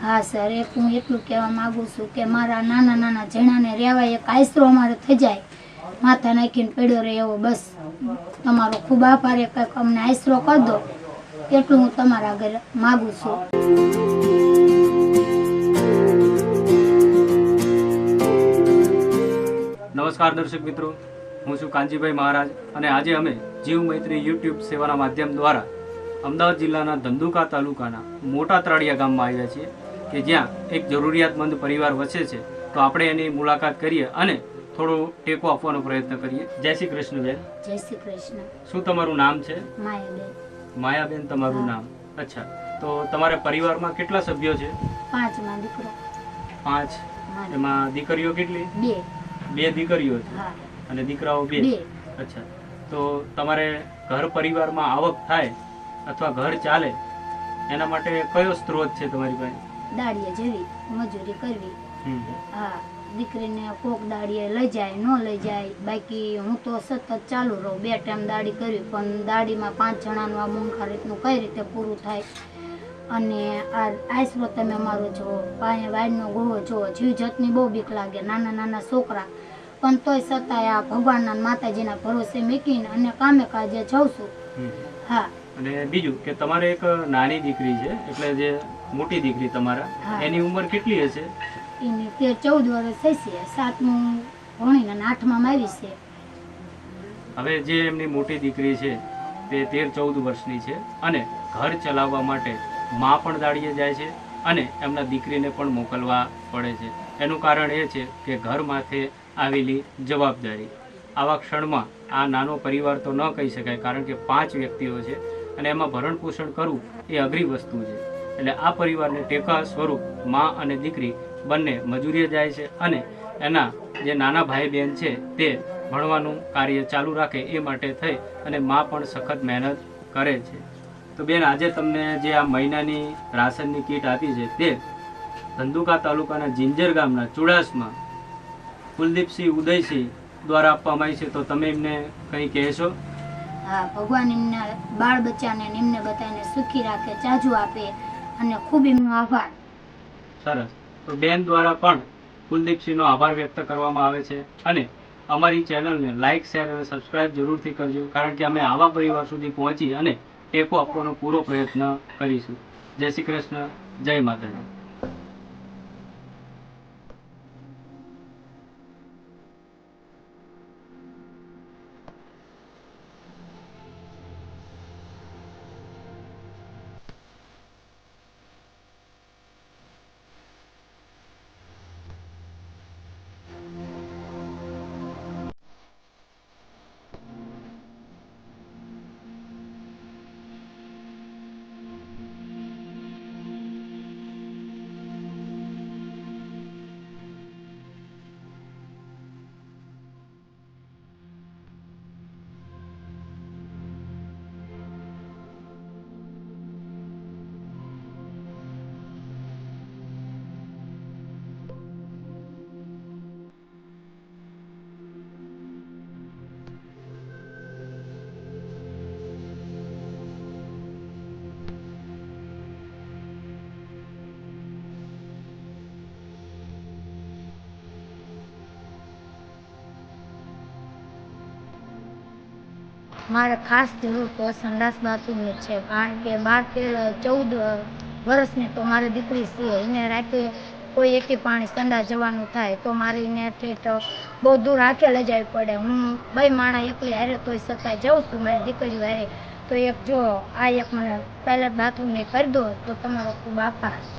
હા સર, એક હું એટલું કહેવા માંગુ છું કે મારા નાના નાના જણાને રહેવા એક આશરો અમારે થઈ જાય, માથા નાખીને પડ્યો રહે એવો. બસ તમારો ખૂબ આભાર, એક કંઈક અમને આશરો કરી દો એટલું હું તમારા આગળ માગું છું. નમસ્કાર દર્શક મિત્રો, હું છું કાંજીભાઈ મહારાજ અને આજે અમે જીવ મૈત્રી યુટ્યુબ સેવાના માધ્યમ દ્વારા અમદાવાદ જિલ્લાના ધંધુકા તાલુકાના મોટા ત્રાળિયા ગામમાં આવ્યા છીએ કે જ્યાં એક જરૂરિયાતમંદ પરિવાર વસે છે. તો આપણે એની મુલાકાત કરીએ અને થોડો ટેકો આપવાનો પ્રયત્ન કરીએ. જય શ્રી કૃષ્ણ બેન. જય શ્રી કૃષ્ણ. શું તમારું નામ છે? માયાબેન. માયાબેન તમારું નામ? અચ્છા, તો તમારા પરિવારમાં કેટલા સભ્યો છે? 5 માં દીકરો. 5? એમાં દીકરીઓ કેટલી? 2. 2 દીકરીઓ છે અને દીકરાઓ 2. અચ્છા, તો તમારે ઘર પરિવારમાં આવક થાય અથવા ઘર ચાલે એના માટે કયો સ્ત્રોત છે તમારી પાસે? દાડીએ જેવી મજૂરી કરવી. હા, દીકરીને કોક દાડીએ લઈ જાય, ન લઈ જાય. બાકી હું તો સતત ચાલુ રહું, 2 ટાઈમ દાડી કરવી. પણ દાડીમાં 5 જણાનું આ મૂંગા રીતનું કઈ રીતે પૂરું થાય? અને આ આશરો તમે અમારો જો પાયા વાડનો ગોવો જો, જીવ જતની બહુ બીક લાગે, નાના નાના છોકરા. પણ તોય છતાંય આ ભગવાનના માતાજીના ભરોસે મૂકીને અને કામે કાજે જાઉં છું. હા. અને બીજું કે તમારે એક નાની દીકરી છે, એટલે જે મોટી દીકરી તમારા, એની ઉંમર કેટલી હશે? એની 13-14 વર્ષ થઈ છે. 7મું ભણીને 8માં આવી છે. હવે જે એમની મોટી દીકરી છે તે 13-14 વર્ષની છે અને ઘર ચલાવવા માટે માં પણ દાડીએ જાય છે અને એમના દીકરીને પણ મોકલવા પડે છે. એનું કારણ એ છે કે ઘર માથે આવેલી જવાબદારી. આવા ક્ષણમાં આ નાનો પરિવાર તો ન કહી શકાય, કારણ કે 5 વ્યક્તિઓ છે અને એમાં ભરણ પોષણ કરવું એ અઘરી વસ્તુ છે. એટલે આ પરિવારને ટેકા સ્વરૂપ માં અને દીકરી બંને મજૂરીએ જાય છે અને એના જે નાના ભાઈ બહેન છે તે ભણવાનું કાર્ય ચાલુ રાખે એ માટે થઈ અને માં પણ સખત મહેનત કરે છે. તો બેન, આજે તમને જે આ મહિનાની રાશનની કીટ આપી છે તે ધંધુકા તાલુકાના જિંજર ગામના ચુડાસમાં કુલદીપસિંહ ઉદયસિંહ દ્વારા આપવામાં આવી છે. તો તમે એમને કંઈ કહેશો? હા, ભગવાન એમના બાળ બચ્ચાને એમને બધાને સુખી રાખે, ચાજુ આપે અને ખૂબ એમનો આભાર. સરસ. તો બેન દ્વારા પણ કુલદીપસિંહનો આભાર વ્યક્ત કરવામાં આવે છે અને અમારી ચેનલને લાઇક, શેર અને સબસ્ક્રાઇબ જરૂરથી કરજો, કારણ કે અમે આવા પરિવાર સુધી પહોંચી અને ટેકો આપવાનો પૂરો પ્રયત્ન કરીશું. જય શ્રી કૃષ્ણ, જય માતાજી. મારે ખાસ જરૂર તો સંડાસ બાથરૂમની છે, કારણ કે 12-14 વર્ષની તો મારી દીકરી છે. એને રાતે કોઈ એકે પાણી સંડાસ જવાનું થાય તો મારે એને બહુ દૂર હાથે લઈ જવી પડે. હું 2 માણા એકલી હારે તોય છતાંય જાઉં છું મારી દીકરીઓ હારે. તો એક જો આ એક મને ટોયલેટ બાથરૂમની કરી દો તો તમારો ખૂબ આભાર.